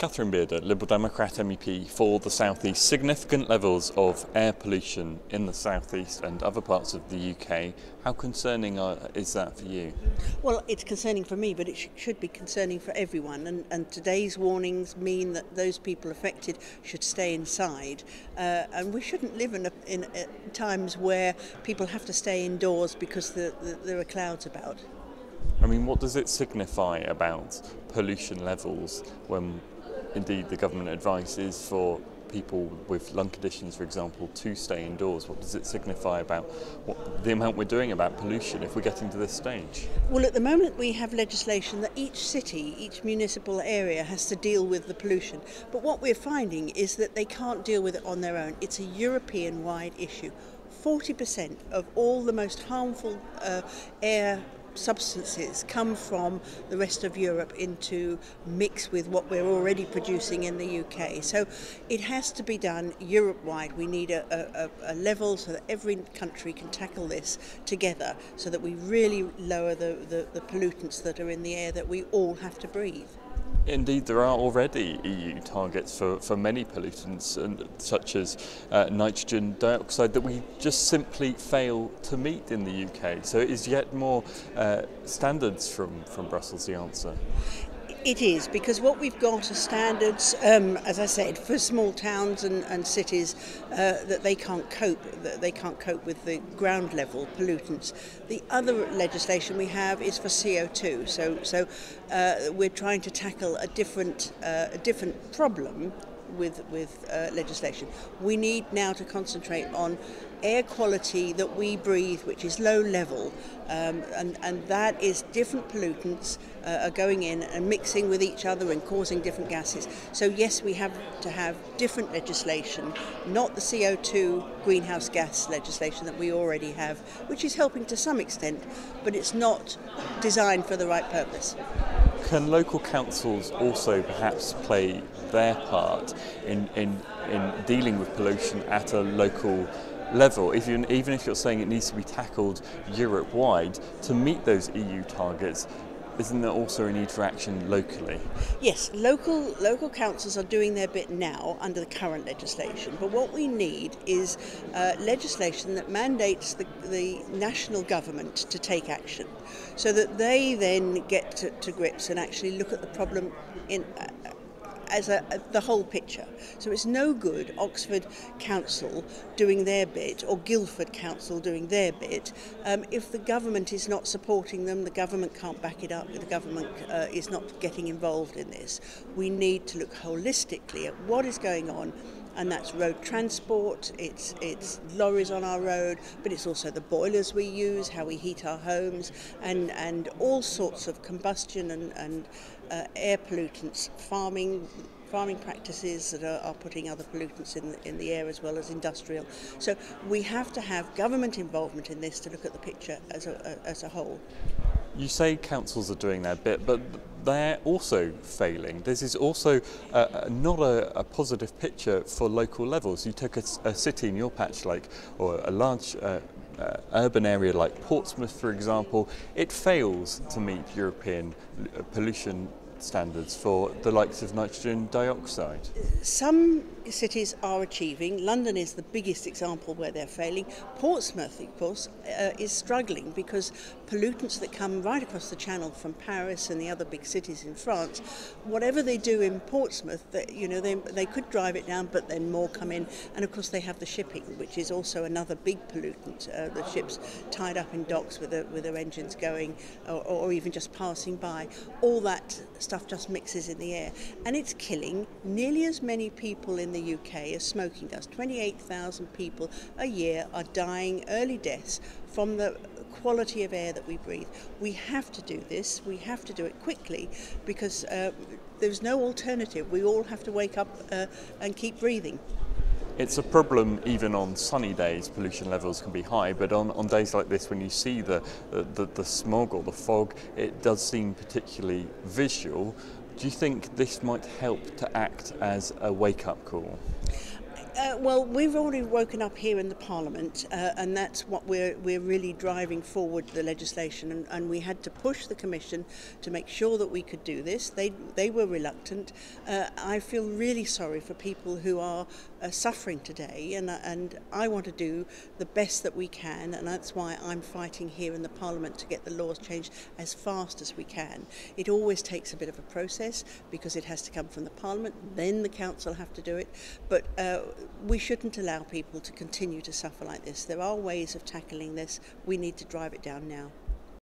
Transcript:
Catherine Bearder, Lib Dem MEP for the South East. Significant levels of air pollution in the South East and other parts of the UK. How concerning is that for you? Well, it's concerning for me, but it should be concerning for everyone. And today's warnings mean that those people affected should stay inside. And we shouldn't live in times where people have to stay indoors because there are clouds about. I mean, what does it signify about pollution levels when indeed the government advice is for people with lung conditions, for example, to stay indoors? What does it signify about the amount we're doing about pollution if we're getting to this stage? Well, at the moment we have legislation that each city, each municipal area has to deal with the pollution. But what we're finding is that they can't deal with it on their own. It's a European-wide issue. 40% of all the most harmful air substances come from the rest of Europe into mix with what we're already producing in the UK. So it has to be done Europe-wide. We need a level so that every country can tackle this together so that we really lower the pollutants that are in the air that we all have to breathe. Indeed, there are already EU targets for many pollutants, such as nitrogen dioxide, that we just simply fail to meet in the UK. So is yet more standards from Brussels the answer? It is, because what we've got are standards, as I said, for small towns and cities that they can't cope with the ground level pollutants. The other legislation we have is for CO2. So we're trying to tackle a different problem with legislation. We need now to concentrate on air quality that we breathe, which is low level, and that is different pollutants are going in and mixing with each other and causing different gases. So yes, we have to have different legislation, not the CO2 greenhouse gas legislation that we already have, which is helping to some extent, but it's not designed for the right purpose. Can local councils also perhaps play their part in dealing with pollution at a local level, even if you're saying it needs to be tackled Europe-wide to meet those EU targets? Isn't there also a need for action locally? Yes, local councils are doing their bit now under the current legislation, but what we need is legislation that mandates the national government to take action so that they then get to grips and actually look at the problem as the whole picture. So it's no good Oxford Council doing their bit or Guildford Council doing their bit if the government is not supporting them, the government can't back it up, the government is not getting involved in this. We need to look holistically at what is going on, and that's road transport, it's lorries on our road, but it's also the boilers we use, how we heat our homes, and all sorts of combustion and air pollutants, farming practices that are putting other pollutants in the air as well as industrial. So we have to have government involvement in this to look at the picture as a whole. You say councils are doing their bit, but they're also failing. This is also not a positive picture for local levels. You take a city in your patch, or a large urban area like Portsmouth, for example, it fails to meet European pollution standards for the likes of nitrogen dioxide. Some cities are achieving. London is the biggest example where they're failing. Portsmouth, of course, is struggling because pollutants that come right across the channel from Paris and the other big cities in France, whatever they do in Portsmouth, they could drive it down, but then more come in. And of course they have the shipping, which is also another big pollutant. The ships tied up in docks with their engines going, or even just passing by. All that stuff just mixes in the air, and it's killing nearly as many people in the UK as smoking does. 28,000 people a year are dying early deaths from the quality of air that we breathe. We have to do this. We have to do it quickly because there's no alternative. We all have to wake up and keep breathing. It's a problem even on sunny days, pollution levels can be high, but on days like this when you see the smog or the fog, it does seem particularly visual. Do you think this might help to act as a wake-up call? Well, we've already woken up here in the Parliament, and that's what we're really driving forward the legislation. And we had to push the Commission to make sure that we could do this. They were reluctant. I feel really sorry for people who are suffering today, and I want to do the best that we can, and that's why I'm fighting here in the Parliament to get the laws changed as fast as we can. It always takes a bit of a process because it has to come from the Parliament, then the Council have to do it, but we shouldn't allow people to continue to suffer like this. There are ways of tackling this. We need to drive it down now.